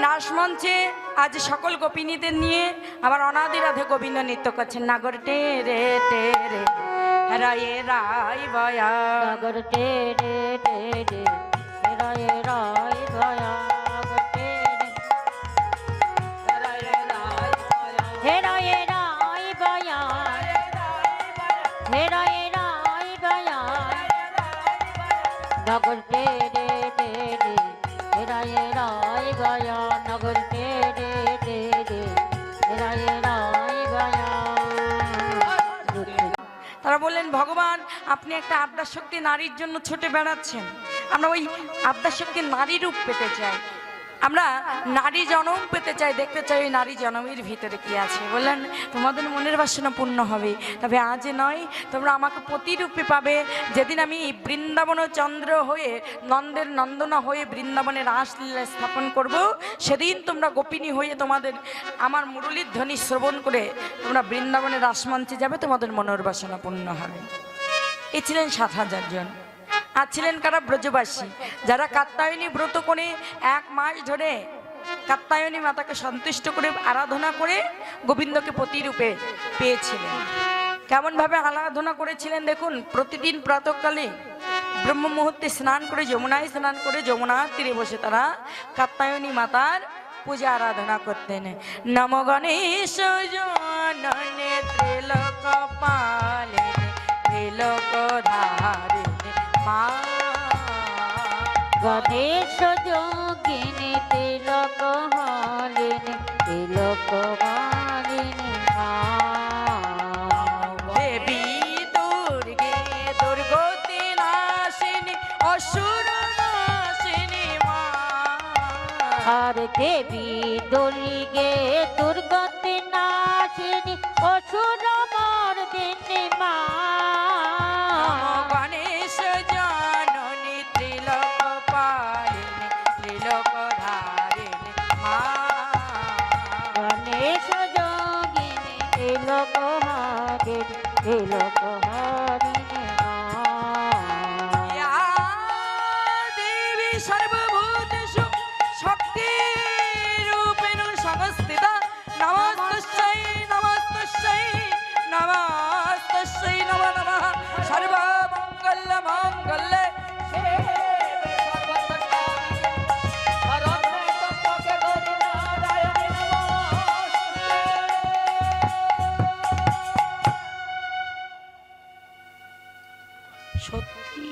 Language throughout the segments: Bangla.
নাচমঞ্চে আজ সকল গোপিনীদের নিয়ে আবার অনাদি রাধে গোবিন্দ নৃত্য করছেন। নাগর টে রে রায়ে রাই বয়া, নাগর টে রে রায়ে রাই বয়া, হে রায়ে রাই বয়া, হে রায়ে রাই বয়া, নাগর টে রে হে রায়ে রাই বয়া, নাগর টে রে হে রায়ে রাই বয়া। তারা বললেন, ভগবান আপনি একটা আদ্যাশক্তি নারীর জন্য ছুটে বেড়াচ্ছেন, আমরা ওই আদ্যাশক্তি নারী রূপ পেতে চাই, আমরা নারী জনম পেতে চাই, দেখতে চাই ওই নারী জনমের ভিতরে কি আছে। বললেন তোমাদের মনের বাসনা পূর্ণ হবে, তবে আজ নয়, তোমরা আমাকে প্রতিরূপে পাবে যেদিন আমি বৃন্দাবন চন্দ্র হয়ে নন্দের নন্দনা হয়ে বৃন্দাবনে রাসলীলা স্থাপন করব। সেদিন তোমরা গোপিনী হয়ে তোমাদের আমার মুরলীর ধ্বনি শ্রবণ করে তোমরা বৃন্দাবনে রাসমঞ্চে যাবে, তোমাদের মনের বাসনা পূর্ণ হবে। এ ছিলেন ৭,০০০ জন। আর ছিলেন কারা? ব্রজবাসী, যারা কাত্যায়নী ব্রত করে ১ মাস ধরে কাত্যায়নী মাতাকে সন্তুষ্ট করে আরাধনা করে গোবিন্দকে প্রতিরূপে পেয়েছিলেন। কেমনভাবে আরাধনা করেছিলেন দেখুন। প্রতিদিন প্রাতঃকালে ব্রহ্ম মুহূর্তে স্নান করে যমুনায় স্নান করে যমুনার তীরে বসে তারা কাত্যায়নী মাতার পূজা আরাধনা করতেন। নম গণেশ জননে ত্রিলোক পালে ত্রিলোক ধারে মা, গণেশ যোগিনী তিলক হালিনী তিলক মালিনী মা, দেবী দুর্গে দুর্গতি নাশিনী অসুর নাশিনী মা, আর দেবী দুর্গে দুর্গতি নাশিনী অসুর মর্দিনী মা, গণেশ জননী ত্রিলোক পালিনী ত্রিলোক ধারিণী মা, গণেশ যোগিনী তিলক হারিণী তিলক হারিণী মা, ইয়া দেবী সর্বভূতেষু শক্তিরূপেণ সংস্থিতা, নমস্তস্যৈ নমস্তস্যৈ নমস্তস্যৈ নমো নমঃ। সর্বমঙ্গল মঙ্গলে সত্যি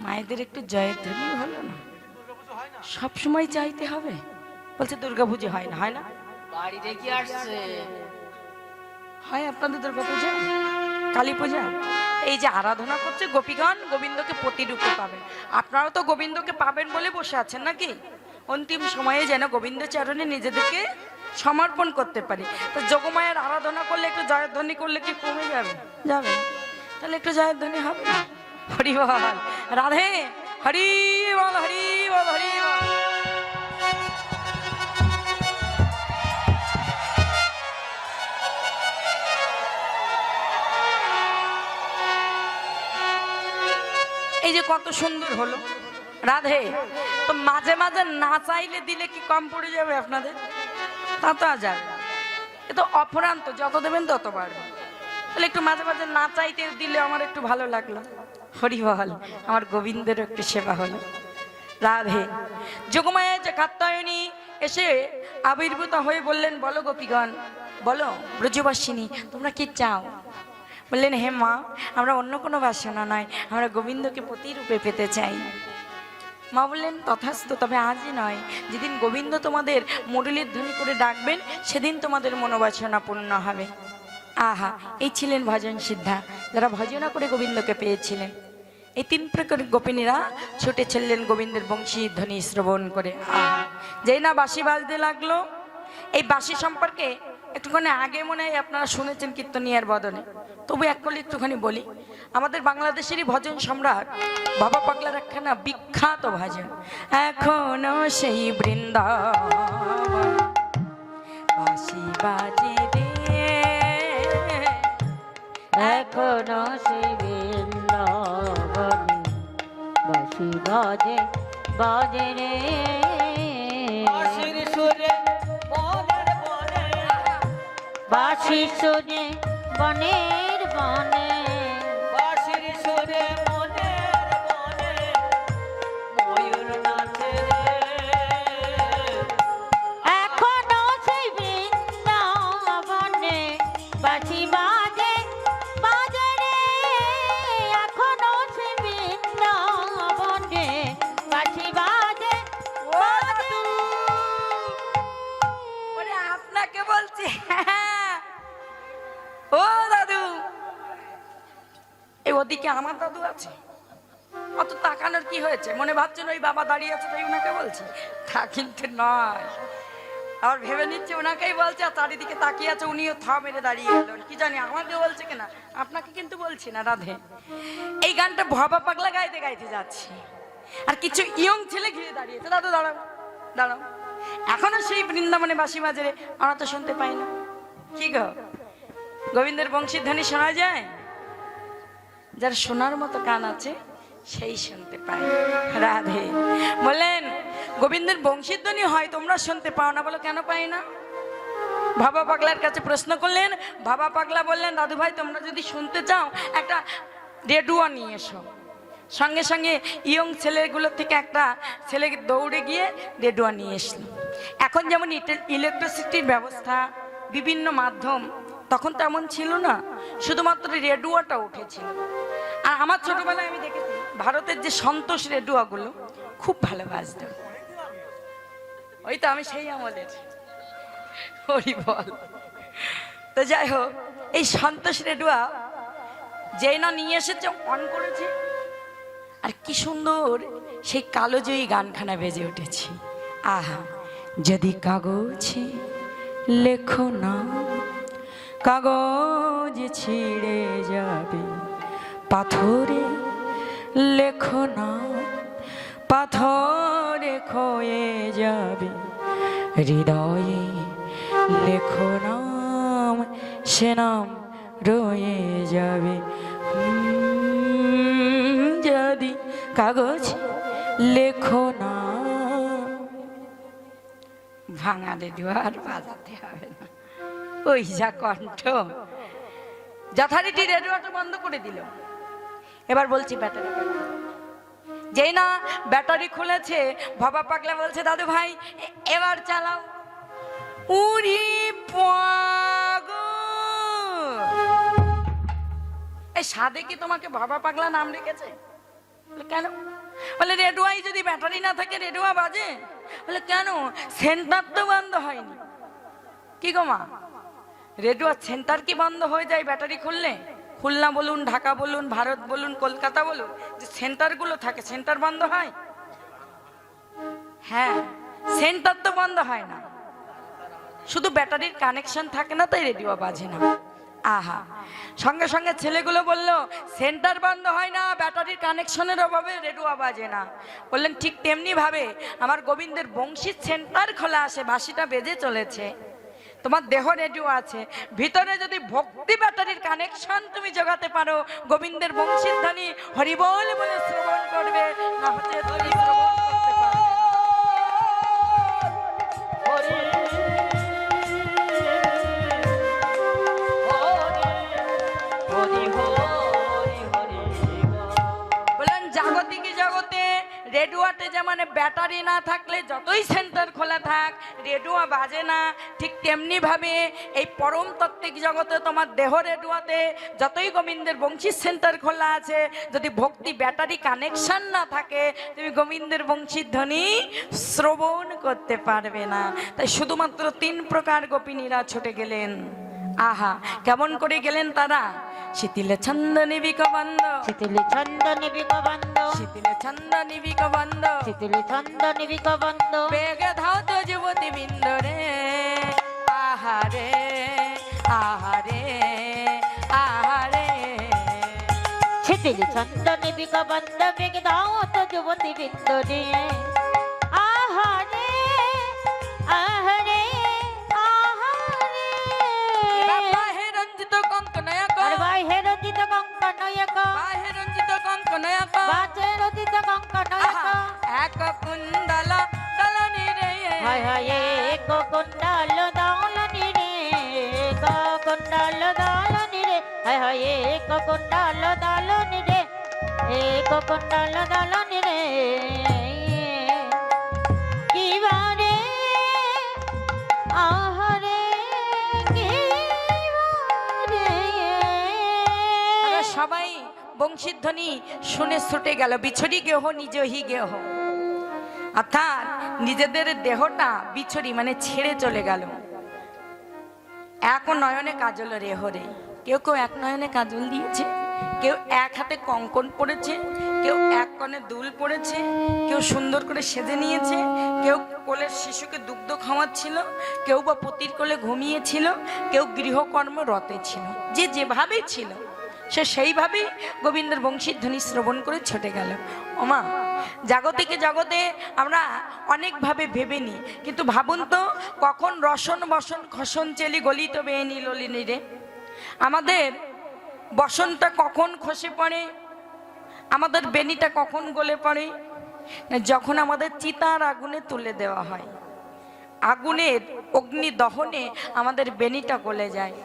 মায়েদের একটু জয়ের ধ্বনি হলো না? সবসময় চাইতে হবে? বলছে দুর্গা পুজো হয় না, হয় না? বাড়ি রেখে আসছে। হয় আপনাদের দুর্গা পূজা, কালী পূজা, এই যে আরাধনা করছে গোপীগণ গোবিন্দকে প্রতিরূপে পাবেন। আপনারাও তো গোবিন্দকে পাবেন বলে বসে আছেন নাকি? অন্তিম সময়ে যেন গোবিন্দ চরণে নিজেদেরকে সমর্পণ করতে পারি। তো যোগমায়ের আরাধনা করলে একটু জয়ধ্বনি করলে কি কমে যাবে? যাবে। তাহলে একটু জয়ধ্বনি হবে না? হরি বল রাধে, হরি বল হরি বল হরি বল। এই যে কত সুন্দর হলো রাধে। তো মাঝে মাঝে না চাইলে দিলে কি কম পড়ে যাবে আপনাদের? তা তো যাবে, এ তো অপরান্ত, যত দেবেন তত বাড়বে। তাহলে একটু মাঝে মাঝে না চাইতে দিলে আমার একটু ভালো লাগলো। হরি বল, আমার গোবিন্দের একটু সেবা হলো। রাধে। যোগমায়া যে কাত্যায়নী এসে আবির্ভূত হয়ে বললেন, বলো গোপীগণ, বলো ব্রজবাসিনী তোমরা কি চাও? বললেন, হে মা, আমরা অন্য কোনো বাসনা নয়, আমরা গোবিন্দকে প্রতিরূপে পেতে চাই। মা বললেন, তথাস্তু, তবে আজই নয়, যেদিন গোবিন্দ তোমাদের মুরলীর ধ্বনি করে ডাকবেন সেদিন তোমাদের মনোবাসনা পূর্ণ হবে। আহা, এই ছিলেন ভজন সিদ্ধা, যারা ভজনা করে গোবিন্দকে পেয়েছিলেন। এই 3 প্রকার গোপিনীরা ছুটে চললেন গোবিন্দের বংশী ধ্বনি শ্রবণ করে। আহা, যেই না বাঁশি বাজতে লাগলো। এই বাঁশি সম্পর্কে একটুখানি আগে মনে হয় আপনারা শুনেছেন কীর্তনিয়ার বদনে, তবু এক কলি একটুখানি বলি। আমাদের বাংলাদেশেরই ভজন সম্রাট বাবা পাগলার একখানা বিখ্যাত ভজন, এখনো সেই বৃন্দাবন বাঁশি বাজে রে, এখনো সে বৃন্দাবনে বাঁশি বাজে বাজে রে, বাঁশির বাঁশি সুরে বনের বনে বাঁশির সুরে মনের বনে ময়ূর নাচে রে। এখনো সেই বৃন্দাবনে বাঁশি বাজে বাজে রে, এখনো সেই বৃন্দাবনে বাঁশি বাজে বাজে। ওরে আপনাকে বলছি, হ্যাঁ। ও দাদু, এই ওদিকে আমার দাদু আছে, অত তাকানোর কি হয়েছে? মনে ভাবছেন ওই বাবা দাঁড়িয়ে আছে তাই ওনাকে বলছি? তা কিন্তু নয়। আর ভেবে নিচ্ছে ওনাকেই বলছে, আর চারিদিকে তাকিয়ে আছে, উনিও থা মেরে দাঁড়িয়ে গেলেন। কি জানি আমাকে বলছে কিনা, আপনাকে কিন্তু বলছি না। রাধে, এই গানটা ভবা পাগলা গাইতে গাইতে যাচ্ছি, আর কিছু ইয়ং ছেলে ঘিরে দাঁড়িয়েছে। দাদু দাঁড়াও দাঁড়াও, এখনো সেই বৃন্দাবনে বাঁশি বাজে রে, আমরা তো শুনতে পাই না। কি গো, গোবিন্দের বংশীধ্বনি শোনা যায়? যার শোনার মতো কান আছে সেই শুনতে পায়। রাধে বলেন, গোবিন্দের বংশীধ্বনি হয়, তোমরা শুনতে পাও না, বলো কেন পাই না? বাবা পাগলার কাছে প্রশ্ন করলেন, বাবা পাগলা বললেন, দাদু ভাই তোমরা যদি শুনতে চাও একটা রেডিও নিয়ে এসো। সঙ্গে সঙ্গে ইয়ং ছেলেগুলো থেকে একটা ছেলে দৌড়ে গিয়ে রেডিও নিয়ে এসলো। এখন যেমন ইলেকট্রিসিটির ব্যবস্থা, বিভিন্ন মাধ্যম, তখন তেমন ছিল না, শুধুমাত্র রেডিওটা উঠেছিল। আর আমার ছোটবেলায় আমি দেখেছি ভারতের যে সন্তোষ রেডিওগুলো খুব ভালো বাজত। ওই তো আমি সেই আমলের, হরি বল। তো যাই হোক, এই সন্তোষ রেডিও যেই না নিয়ে এসেছে, অন করেছে, আর কি সুন্দর সেই কালোজয়ী গানখানা বেজে উঠেছে। আহা, যদি কাগজে লেখো না, কাগজ ছিঁড়ে যাবে, পাথরে লেখো না, পাথরে ক্ষয়ে যাবে, হৃদয়ে লেখো নাম, সে নাম রয়ে যাবে। যদি কাগজ লেখো না, ভাঙা রেডিও আর বাজাতে হবে না। ওই যা কণ্ঠ, যথারীতি রেডিওটা বন্ধ করে দিল। এবার বলছি ব্যাটারি, যেই না ব্যাটারি খুলেছে, বাবা পাগলা বলছে, দাদু ভাই এবার চালাও। উড়ি পাগ, এই সাদে কি তোমাকে বাবা পাগলা নাম রেখেছে? কেন? বলে রেডিওয় যদি ব্যাটারি না থাকে রেডিও বাজে। বলে কেন? সেন্টার তো বন্ধ হয়নি। কি গো মা, রেডিও সেন্টার কি বন্ধ হয়ে যায় ব্যাটারি খুললে? খুলনা বলুন, ঢাকা বলুন, ভারত বলুন, কলকাতা বলুন, যে সেন্টারগুলো থাকে, সেন্টার বন্ধ হয়? হ্যাঁ, সেন্টার তো বন্ধ হয় না, শুধু ব্যাটারির কানেকশন থাকে না, তাই রেডিও বাজে না। আহা, সঙ্গে সঙ্গে ছেলেগুলো বলল, সেন্টার বন্ধ হয় না, ব্যাটারির কানেকশনের অভাবে রেডিও বাজে না। বললেন ঠিক তেমনি ভাবে আমার গোবিন্দের বংশীর সেন্টার খোলা আছে, বাঁশিটা বেজে চলেছে, তোমার দেহ রেডিও আছে, ভিতরে যদি ভক্তি ব্যাটারির কানেকশন তুমি জোগাতে পারো, গোবিন্দের বংশীর ধ্বনি হরিবল বলে শ্রবণ করবে, না হচ্ছে তুমি শ্রবণ করতে পারবে। বলেন জাগতিক জগতে রেডিওতে যেমন ব্যাটারি না থাকলে যতই সেন্টার খোলা থাক রেডিও বাজে না, ঠিক তেমনি ভাবে এই পরম তত্ত্বিক জগতে তোমার দেহ রেডিওতে যতই গোবিন্দের বংশীর সেন্টার খোলা আছে, যদি ভক্তি ব্যাটারি কানেকশন না থাকে তুমি গোবিন্দের বংশীর ধ্বনি শ্রবণ করতে পারবে না। তাই শুধুমাত্র 3 প্রকার গোপিনীরা ছুটে গেলেন। আহা, কেমন করে গেলেন তারা? শীতিলে ছন্দ নিবিক বন্ধ, শীতলি ছন্দ নিবিক বন্ধ, শীতিলে ছন্দ নিবিক বন্ধ, শীতলি ছন্দ নিবিক বন্ধ, বেগে ধাও তো যুবতী বৃন্দ রে, আহারে আহারে আহারে। শীতলি ছন্দ নিবিক বন্ধ, বেগে দাও তো যুবতী বৃন্দ রে, আহারে আহারে আহারে। বাহে রঞ্জিত কঙ্কনয়ক, আর বাহে রঞ্জিত কঙ্কনয়ক, বাহে রঞ্জিত কঙ্কনয়ক, বাজে রঞ্জিত কঙ্কনয়ক, এক কুণ্ডল দলনি রে, হায় হায় এক কুণ্ডল দলনি রে গো। কুণ্ডল দলনি রে এক কুণ্ডল দলনি রে কিবারে আহারে কিবারে তারা সবাই বংশীধ্বনি শুনে ছুটে গেল। বিছড়ি গেহ নিজহি গেহ, অর্থাৎ নিজেদের দেহটা বিছড়ি মানে ছেড়ে চলে গেল। এক নয়নে কাজল রেহ রে, কেউ কেউ এক নয়নে কাজল দিয়েছে, কেউ এক হাতে কঙ্কন পড়েছে, কেউ এক কনে দুল পড়েছে, কেউ সুন্দর করে সেজে নিয়েছে, কেউ কোলের শিশুকে দুগ্ধ খাওয়াচ্ছিল, কেউ বা পতির কোলে ঘুমিয়েছিল, কেউ গৃহকর্ম রতে ছিল। যে যেভাবেই ছিল সে সেইভাবেই গোবিন্দের বংশীধ্বনি শ্রবণ করে ছুটে গেল। ওমা, জাগতিকে জগতে আমরা অনেকভাবে ভেবে নিই, কিন্তু ভাবুন তো কখন রসন বসন খসন চেলি গলিত বেনি ললিনী রে, আমাদের বসনটা কখন খসে পড়ে, আমাদের বেনিটা কখন গলে পড়ে? যখন আমাদের চিতার আগুনে তুলে দেওয়া হয়, আগুনের অগ্নি দহনে আমাদের বেনিটা গলে যায়,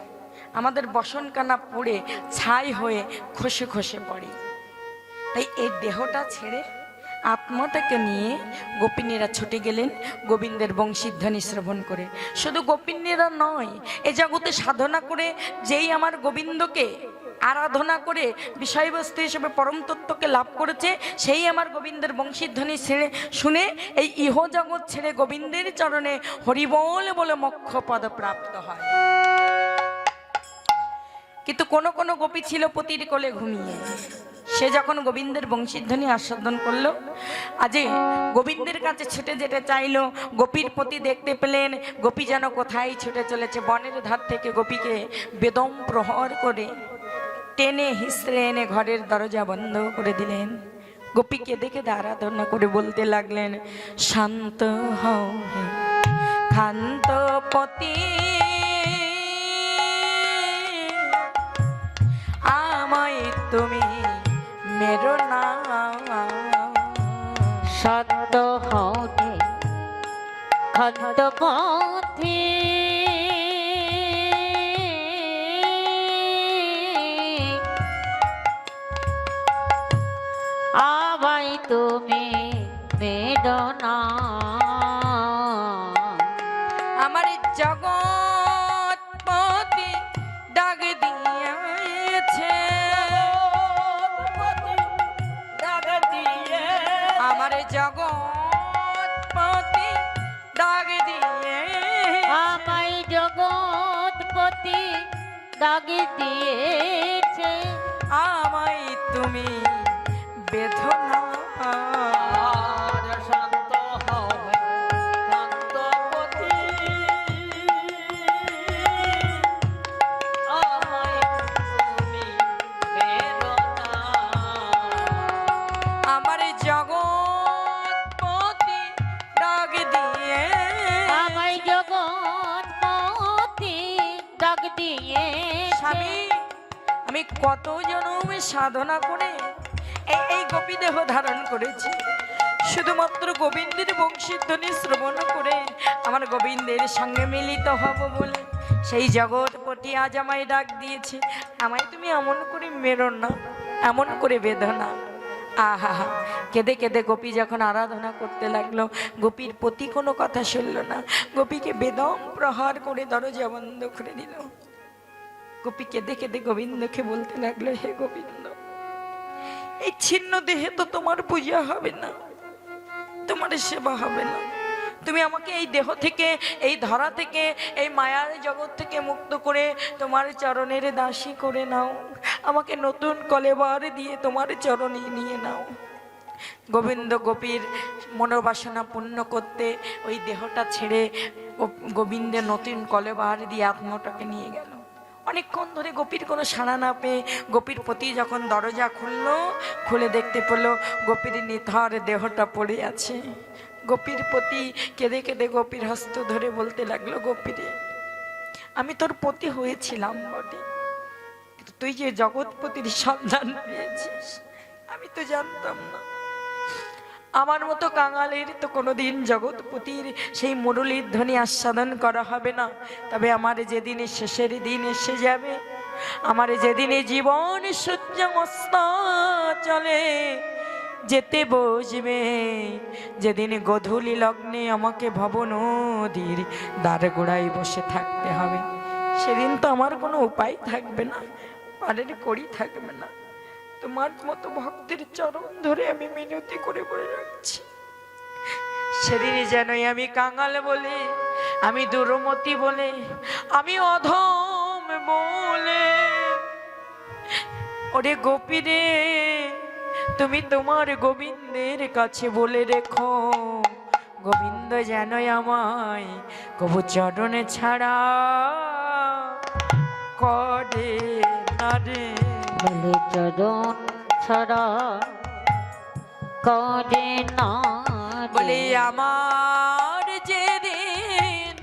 আমাদের বসনকানা পুড়ে ছাই হয়ে খসে খসে পড়ে। তাই এই দেহটা ছেড়ে আত্মাটাকে নিয়ে গোপিনীরা ছুটে গেলেন গোবিন্দের বংশীধ্বনি শ্রবণ করে। শুধু গোপিনীরা নয়, এ জগতে সাধনা করে যেই আমার গোবিন্দকে আরাধনা করে বিষয়বস্তু হিসেবে পরম তত্ত্বকে লাভ করেছে, সেই আমার গোবিন্দের বংশীধ্বনি ছেড়ে শুনে এই ইহ জগৎ ছেড়ে গোবিন্দের চরণে হরিবল বলে মোক্ষ পদ প্রাপ্ত হয়। কিন্তু কোনো কোনো গোপী ছিল পতির কোলে ঘুমিয়ে, সে যখন গোবিন্দের বংশীধ্বনি আস্বাদন করলো, আজে গোবিন্দের কাছে ছুটে যেতে চাইলো, গোপীর পতি দেখতে পেলেন গোপী যেন কোথায় ছুটে চলেছে। বনের ধার থেকে গোপীকে বেদম প্রহর করে টেনে হিসড়ে এনে ঘরের দরজা বন্ধ করে দিলেন। গোপীকে দেখে আরাধনা করে বলতে লাগলেন, শান্ত হও হে ক্ষান্ত পতি, আমায় তুমি মেরো না। সত্য হতে খন্দ পথে আমায় তুমি মেরো না। আমার জগৎপতি ডাক দিয়েছে, আমার জগৎপতি ডাক দিয়ে, আমায় জগৎপতি ডাক দিয়েছে, আমায় তুমি বেদনা। শান্ত হও হে শান্ত পতি, আমায় তুমি মেরো না। আমার জগৎপতি ডাক দিয়ে, আমায় জগৎপতি ডাক দিয়েছে। স্বামী, আমি কত জন্মে সাধনা করে এই গোপী দেহ ধারণ করেছি, শুধুমাত্র গোবিন্দের বংশীধ্বনি শ্রবণ করে আমার গোবিন্দের সঙ্গে মিলিত হব বলে সেই জগৎপতি আজ আমায় ডাক দিয়েছে। আমায় তুমি এমন করে মেরো না, এমন করে বেদনা। আহা হা, কেঁদে কেঁদে গোপী যখন আরাধনা করতে লাগলো, গোপীর পতি কোনো কথা শুনল না, গোপীকে বেদম প্রহার করে দরজা বন্ধ করে দিল। গোপী কেঁদে কেঁদে গোবিন্দকে বলতে লাগলো, হে গোবিন্দ, এই ছিন্ন দেহে তো তোমার পূজা হবে না, তোমার সেবা হবে না, তুমি আমাকে এই দেহ থেকে, এই ধরা থেকে, এই মায়ার জগৎ থেকে মুক্ত করে তোমার চরণের দাসী করে নাও, আমাকে নতুন কলেবার দিয়ে তোমার চরণে নিয়ে নাও। গোবিন্দ গোপীর মনোবাসনা পূর্ণ করতে ওই দেহটা ছেড়ে গোবিন্দের নতুন কলেবার দিয়ে আত্মাটাকে নিয়ে গেল। অনেকক্ষণ ধরে গোপীর কোনো সাড়া না পেয়ে গোপীর পতি যখন দরজা খুললো, খুলে দেখতে পেলো গোপীর নিথর দেহটা পড়ে আছে। গোপীর পতি কেঁদে কেঁদে গোপীর হস্ত ধরে বলতে লাগলো, গোপীরে, আমি তোর পতি হয়েছিলাম বটে, কিন্তু তুই যে জগৎপতির সন্ধান পেয়েছিস আমি তো জানতাম না। আমার মতো কাঙালের তো কোনোদিন জগৎপতির সেই মুরলীর ধ্বনি আস্বাদন করা হবে না। তবে আমার যেদিন শেষের দিন এসে যাবে, আমার যেদিন এই জীবন সূর্য অস্ত চলে যেতে বসবে, যেদিন গধূলি লগ্নে আমাকে ভব নদীর দ্বার গোড়ায় বসে থাকতে হবে, সেদিন তো আমার কোনো উপায় থাকবে না, পারের করি থাকবে না। তোমার মতো ভক্তের চরণ ধরে আমি মিনতি করে বলে রাখছি, সেদিনই যেনই আমি কাঙাল বলে, আমি দুরমতি বলে, আমি অধম বলে, ওরে গোপী রে তুমি তোমার গোবিন্দের কাছে বলে রেখো, গোবিন্দ যেন আমায় কবু চরণে ছাড়া করে না রে। বলে চরণ ছাড়া করে না বলে আমার যেদিন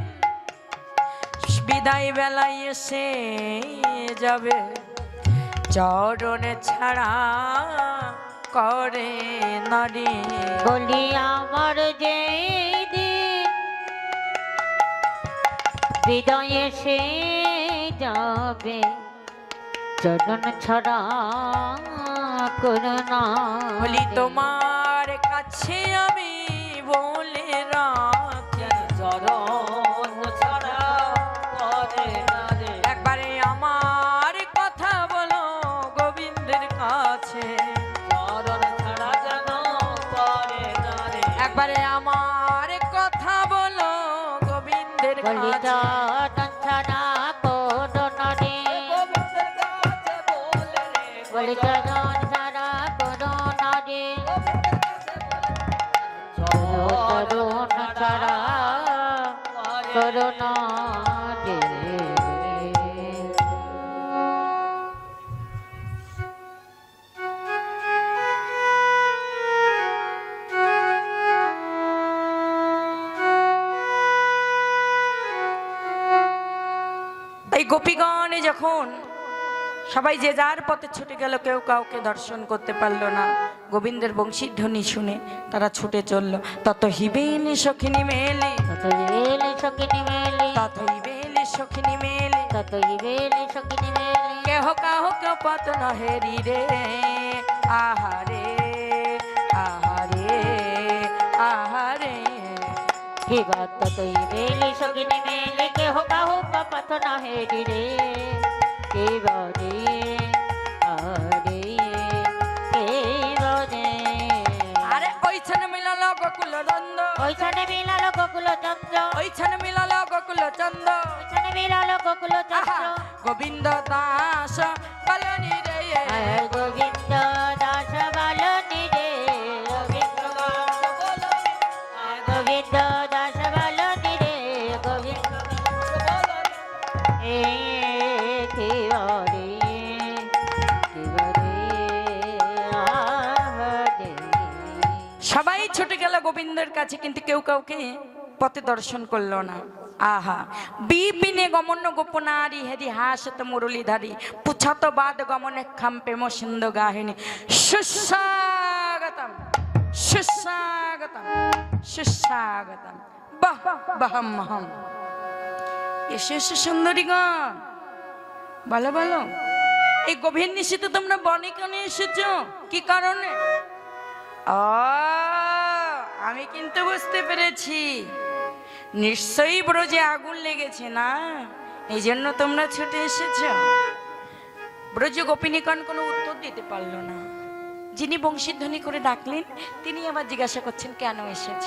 বিদায় বেলায় এসে যাবে, চরণে ছাড়া করে নারী। বলি আমার যে দিন হৃদয়ে সে যাবে, চরণ ছাড়া করুণা। বলি তোমার কাছে আমি বলে রাখি, চরণ ছাড়া করে না রে। একবারে আমার কথা বলো গোবিন্দের কাছে, চরণ ছাড়া যেন করে না রে। একবারে আমার কথা বলো গোবিন্দের বলি কাছে। চরণ ছাড়া করুণা রে, গোবিন্দের কাছে বলে রে। বলি চরণ ছাড়া করুণা রে, চরণ ছাড়া করুণা রে। এই গোপীগণে যখন সবাই যে যার পথে ছুটে গেল, কেউ কাউকে দর্শন করতে পারলো না, গোবিন্দের বংশীর ধ্বনি শুনে তারা ছুটে চলল। তত হিবেলি সখিনী মেলে, ততই বেলি সখিনী মেলে, তত হিবেলি সখিনী মেলে, ততই বেলি সখিনী মেলে। কেহ কাহকে পথ নহেরি রে, আহারে আহারে আহারে। হিবা ততই বেলি সখিনী মেলে, কেহ কাহু পথ না হেরি রে। কেবরে আরে কেবরে। আরে ওইখানে মিলাল গোকুল নন্দ, ওইখানে মিলাল গোকুল চন্দ্র, ওইখানে মিলাল গোকুল চন্দ, ওইখানে মিলাল গোকুল চন্দ্র। গোবিন্দ দাস বলনি রে, আয় গোবিন্দ দাস বলনি রে, গোবিন্দ দাস বলনি, আয় গোবিন্দ দাস বলনি রে, গোবিন্দ এ কেবরে কেবরে আহরে। সবাই ছুটে গেল গোবিন্দের কাছে, কিন্তু কেউ কাউকে পথে দর্শন করলো না। আহা বিপিনে গমন গোপনারী হেরি হাসত মুরলীধারী, পুছত বাদ গমনে খাম প্রেম সিন্ধু গাহিনী। সুস্বাগতম সুস্বাগতম সুস্বাগতম, বাহ বাহম মহম। এসে এসে সুন্দরীগণ, বলো বলো, এই গভীর নিশীতে তোমরা বনে কেন এসেছ, কি কারণে? ও আমি কিন্তু বুঝতে পেরেছি, নিশ্চয়ই ব্রজে আগুন লেগেছে না, এই জন্য তোমরা ছুটে এসেছ। ব্রজ গোপিনীগণ কোনো উত্তর দিতে পারলো না। যিনি বংশীধ্বনি করে ডাকলেন তিনি আবার জিজ্ঞাসা করছেন কেন এসেছ।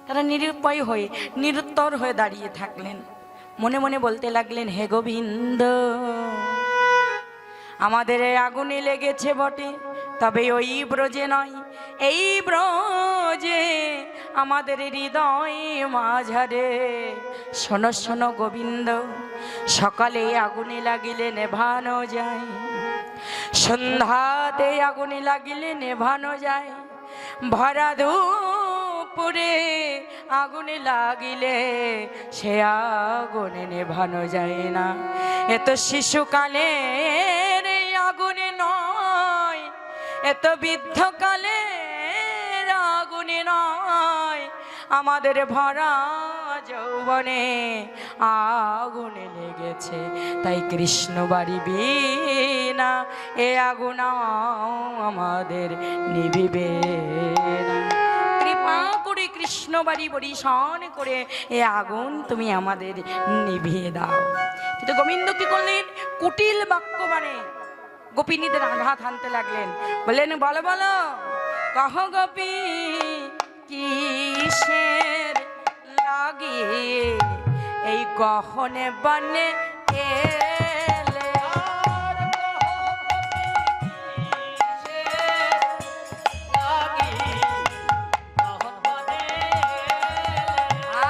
তারা নিরুপায় হয়ে নিরুত্তর হয়ে দাঁড়িয়ে থাকলেন। মনে মনে বলতে লাগলেন, হে গোবিন্দ, আমাদের এই আগুনে লেগেছে বটে, তবে ওই ব্রজে নয়, এই ব্রজে আমাদের হৃদয় মাঝারে। শোনো শোনো গোবিন্দ, সকালে আগুনে লাগিলে নেভানো যায়, সন্ধ্যাতে আগুনে লাগিলে নেভানো যায়, ভরা দুপুরে আগুনে লাগিলে সে আগুনে নেভানো যায় না। এ তো শিশুকালের এই আগুনে নয়, এ তো বৃদ্ধকালের আগুনে নয়, আমাদের ভরা যৌবনে আগুনে লেগেছে, তাই কৃষ্ণ বাড়ি বিনা এ আগুন আমাদের নিভিবে না। কৃপা করে কৃষ্ণ বাড়ি পরিশন করে এ আগুন তুমি আমাদের নিভিয়ে দাও। কিন্তু গোবিন্দ কি করলেন? কুটিল বাক্য মানে গোপিনীদের আঘাত হানতে লাগলেন। বললেন, বলো বলো, কহ গোপী কিসের লাগি এই গহনে বনে এলে?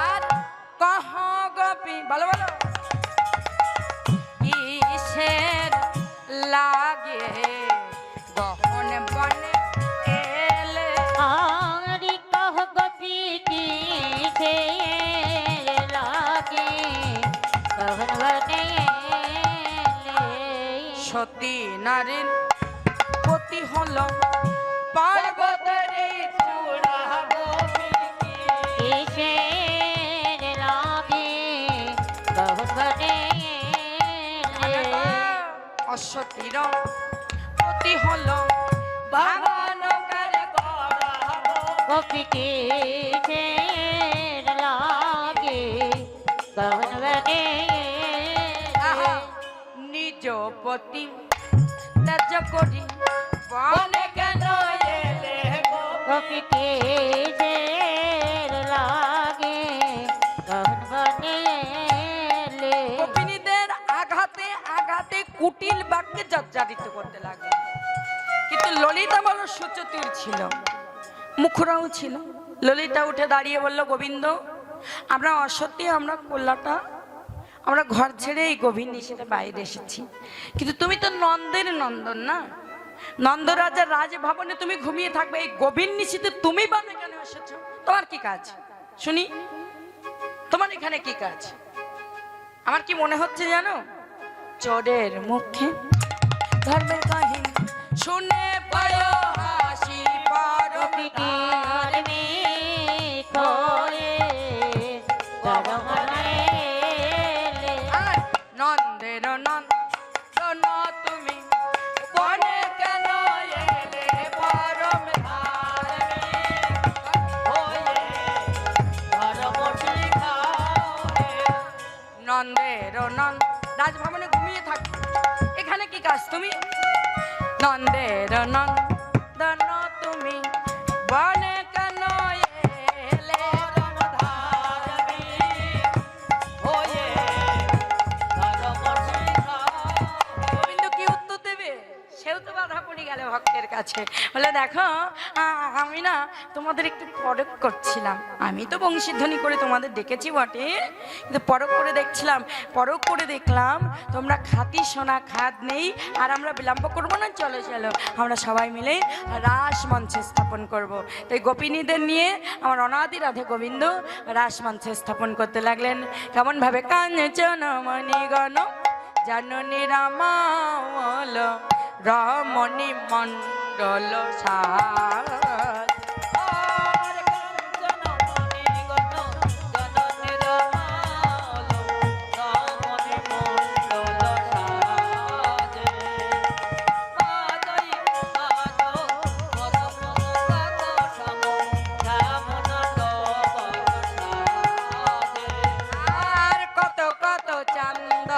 আর কহ গোপী, বলো বলো, কিসের লাগে গহন বনে এলে? আরি কহ গোপী কি সে লাগে গহন বনে এলে? সতী নারীর পতি হল পার্বতীর চূড়া গোপী কি কিসের লাগে গহন বনে এলে? অসতীর পতি হল ভাবানকার গড়া গোপী কিসের লাগে গহন বনে আহা, এলে? নিজ পতি ত্যায করি বনে কেন এলে গো? গোপী কিসের লাগে গহন বনে এলে? গোপিনীদের আঘাতে আঘাতে কুটিল বাক্যে জর্জরিত করতে লাগে। কিন্তু ললিতা বড় সুচতুর ছিল, মুখরাও ছিল। ললিতা উঠে দাঁড়িয়ে বলল, গোবিন্দ, আমরা অসত্যি, আমরা কল্যাটা, আমরা ঘর ছেড়ে এই গভীর নিষেধে বাইরে এসেছি, কিন্তু তুমি তো নন্দের নন্দন না, নন্দরাজার রাজভবনে তুমি ঘুমিয়ে থাকবে, এই গভীর নিষেধে তুমি বানে কেন এসেছো? তোমার কি কাজ শুনি? তোমার এখানে কি কাজ? আমার কি মনে হচ্ছে জানো, চোরের মুখে ধর্মের কাহিনী শুনে পায় হাসি পারো গোপী কি আরমি খোয়ে গহন বনে এলে? আর নন্দের নন্দন তুমি বনে কেন এলে পরম ধার্মিক হয়ে ধর্ম শিখাও? নন্দের নন্দ রাজভবনে ঘুমিয়ে থাকো, এখানে কি কাজ তুমি? নন্দের নন্দন তুমি বনে কেন এলে পরম ধার্মিক হয়ে ধর্ম শিখাও? গোবিন্দ কি উত্তর দেবে? সেও তো বাধা পড়ে গেল ভক্তের কাছে। বলে, দেখো, আমি না তোমাদের একটু পরখ করছিলাম, আমি তো বংশীধ্বনি করে তোমাদের ডেকেছি বটে, কিন্তু পরখ করে দেখলাম তোমরা খাতি সোনা খাদ নেই, আর আমরা বিলম্ব করবো না, চলো চলো আমরা সবাই মিলে রাস মঞ্চে স্থাপন করব। তাই গোপিনীদের নিয়ে আমার অনাদি রাধে গোবিন্দ রাস মঞ্চে স্থাপন করতে লাগলেন। কেমন ভাবে? কাঞ্চন মণিগণ জননী রামাল রমণী মণ্ডল সাজ। আর কাঞ্চন মণিগণ জননী রামাল রমণী মণ্ডল সাজ। আজই আজ পরম কত সম কামনা তব সাজে। আর কত কত চান্দ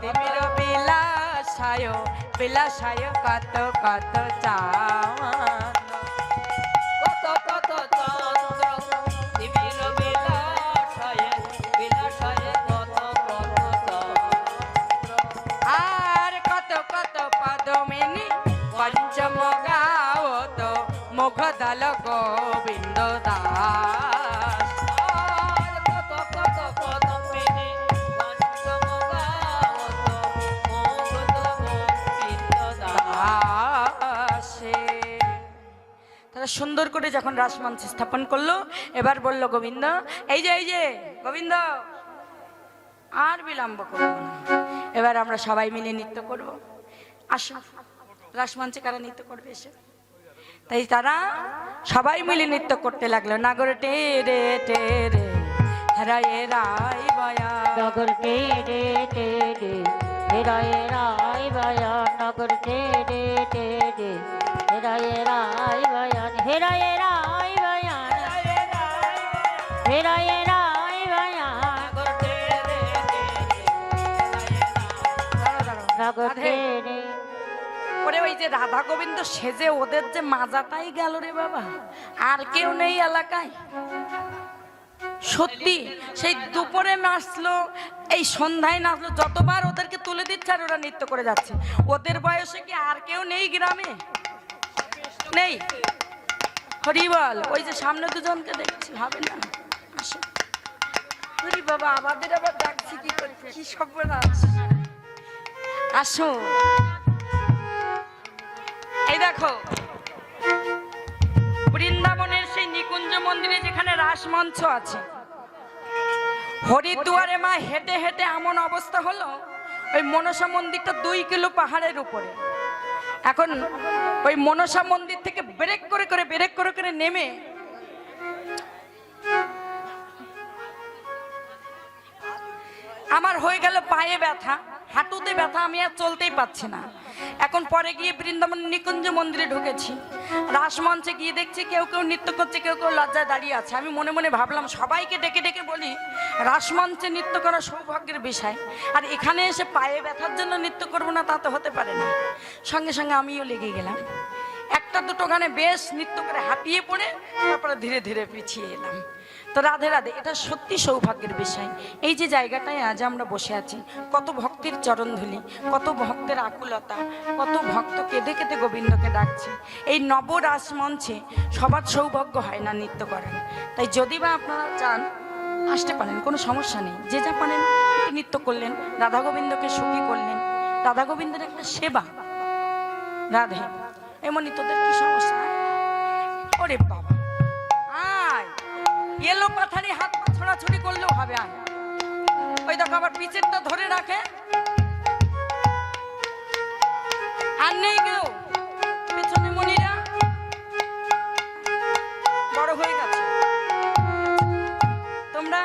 তিমির বিলাসায় বিলাসায় কত কত চাঁদ। কত কত চন্দ্র তিমির বিলাসায় বিলাসায় কত কত চন্দ্র। আর কত কত পদমিনী পঞ্চম গাওত মুখদল গোবিন্দ দাস। আর কত কত পদমিনী পঞ্চম গাওত মুখদল গোবিন্দ দাসে। তারা সুন্দর করে যখন রাসমঞ্চ স্থাপন করলো, এবার বলল গোবিন্দ, এই যে গোবিন্দ, আর বিলম্ব করবো না, এবার আমরা সবাই মিলে নৃত্য করব। আসো, রাসমঞ্চে কারা নৃত্য করবে এসে? তাই তারা সবাই মিলে নৃত্য করতে লাগলো, নাগর টেরে টেরে হেরায়ে রাই বয়া, নগর টেরে টেরে হেরায়ে রাই বয়ান, নগর টেরে টেরে হেরায়ে রাই বয়ান, হেরায়ে রাই বয়ান, হেরায়ে রাই বয়ান, নগর টেরে। ওরে ওই যে রাধা গোবিন্দ সেজে ওদের যে মাজাটাই গেল রে বাবা, আর কেউ নেই এলাকায়। সত্যি সেই দুপুরে নাচলো, এই সন্ধ্যায় নাচলো, যতবার ওদেরকে তুলে দিচ্ছে আর ওরা নৃত্য করে যাচ্ছে। ওদের বয়সে কি আর কেউ নেই গ্রামে? নেই। হরি বল, ওই যে সামনে দুজনকে দেখছি, হবে না? আসো হরি বাবা, আমাদের আবার ডাকছি কি করে, কি সর্বনাশ। আসো, এই দেখো বৃন্দাবনের সেই নিকুঞ্জ মন্দিরে যেখানে রাসমঞ্চ আছে, হরিদ্বারে মা হেঁটে হেঁটে এমন অবস্থা হলো, ওই মনসা মন্দিরটা 2 কিলো পাহাড়ের উপরে। এখন ওই মনসা মন্দির থেকে ব্রেক করে করে নেমে আমার হয়ে গেল পায়ে ব্যথা, হাঁটুতে ব্যথা, আমি আর চলতেই পারছি না। এখন পরে গিয়ে বৃন্দাবন নিকুঞ্জ মন্দিরে ঢুকেছি, রাসমঞ্চে গিয়ে দেখছি কেউ কেউ নৃত্য করছে, কেউ কেউ লজ্জায় দাঁড়িয়ে আছে। আমি মনে মনে ভাবলাম সবাইকে ডেকে ডেকে বলি রাসমঞ্চে নৃত্য করা সৌভাগ্যের বিষয়, আর এখানে এসে পায়ে ব্যথার জন্য নৃত্য করবো না তা তো হতে পারে না। সঙ্গে সঙ্গে আমিও লেগে গেলাম, একটা দুটো গানে বেশ নৃত্য করে হাঁপিয়ে পড়ে তারপরে ধীরে ধীরে পিছিয়ে এলাম। তো রাধে রাধে, এটা সত্যি সৌভাগ্যের বিষয়। এই যে জায়গাটায় আজ আমরা বসে আছি, কত ভক্তের চরণধুলি, কত ভক্তের আকুলতা, কত ভক্ত কেঁদে কেঁদে গোবিন্দকে ডাকছে। এই নবরাস মঞ্চে সবার সৌভাগ্য হয় না নৃত্য করেন। তাই যদি বা আপনারা চান আসতে পারেন, কোনো সমস্যা নেই। যে যা পারেন নৃত্য করলেন, রাধা গোবিন্দকে সুখী করলেন। রাধা গোবিন্দের একটা সেবা। রাধে, এমনই তোদের কি সমস্যা? ওরে বাবা, আয় এলো পাথারি, হাত পা ছোড়াছুড়ি করলেও হবে। আয়, ওই দেখো আবার পিছেরটা ধরে রাখে, আর নেই কেউ পেছনে। মনিরা বড় হয়ে গেছে তোমরা,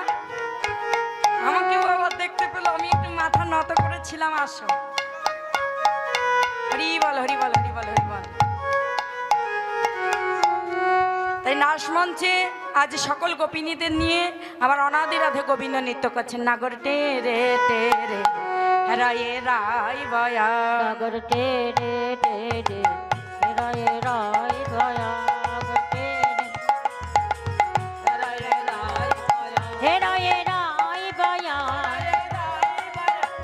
আমাকেও আবার দেখতে পেলো, আমি একটু মাথা নত করেছিলাম। আসো, হরি বল হরি বল হরি বল হরি বল। তাই নাচমঞ্চে আজ সকল গোপিনীদের নিয়ে আবার অনাদি রাধে গোবিন্দ নৃত্য করছেন। নাগর টেরে টেরে হেরায়ে রাই বয়া, নগর টেরে টেরে হেরায়ে রাই বয়া, নগর টেরে হেরায়ে রাই বয়া,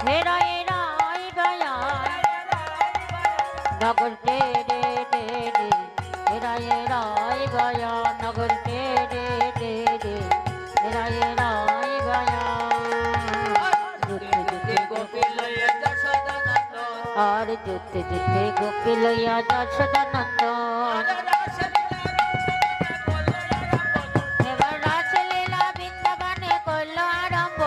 হেরায়ে রাই বয়া, নগর টেরে টেরে হেরায়ে রাই বয়া, নগর টেরে টেরে হেরায়ে রাই বয়া। আর যুদ্ধে যুদ্ধে গোপী লইয়া যশোদানন্দন, এবার রাসলীলা বৃন্দাবনে করল আরম্ভ,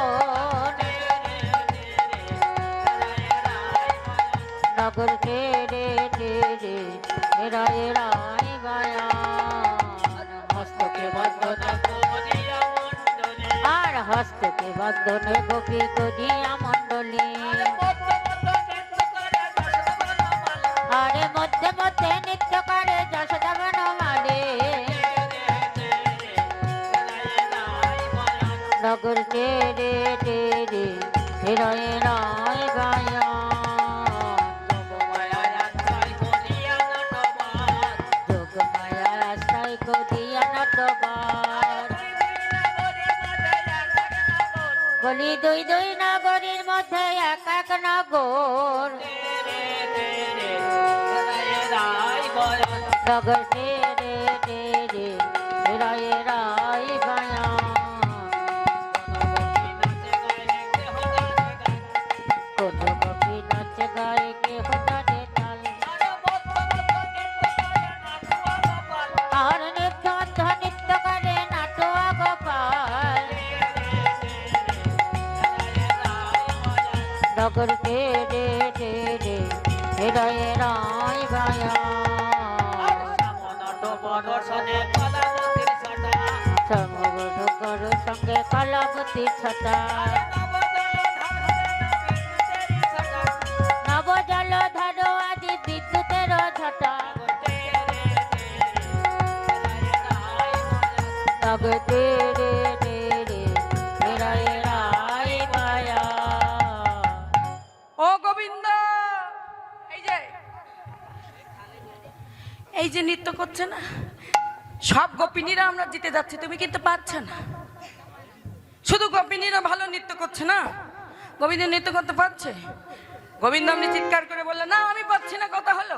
নগর টেরে টেরে হেরায়ে রাই বয়া, হস্তকে বন্ধনে আর হস্তকে বন্ধনে গোপী করিয়া মণ্ডলী, আরে মধ্যে মধ্যে নৃত্য করে যশোদা বনমালী, নগর টেরে টেরে হেরায়ে রাই বয়া, যোগমায়া আশ্রয় করিয়া নটবার, বলি দুই দুই নগরীর মধ্যে এক এক নগর, নগর টেরে টেরে হেরায়ে রাই বয়া, কোন গোপী নাচ গায়ে কেহ তারে তাল, আর নৃত্য নৃত্য করে নাটোয়া গোপাল, নগর টেরে টেরে হেরায়ে রাই বয়া, কলবতী ছটা নব জল ধরো আজি বিদ্যুতের ছটা তগতে রে রে রে এরা এরাই গয়া ও গোবিন্দ, এই যে নৃত্য করছে না, সব গোপিনীরা আমরা জিতে যাচ্ছি, তুমি কিন্তু পাচ্ছ না। শুধু গোপিনীরা ভালো নৃত্য করছে না, গোবিন্দ নৃত্য করতে পারছে। গোবিন্দ আপনি চিৎকার করে বললেন, না আমি পাচ্ছি না, কথা হলো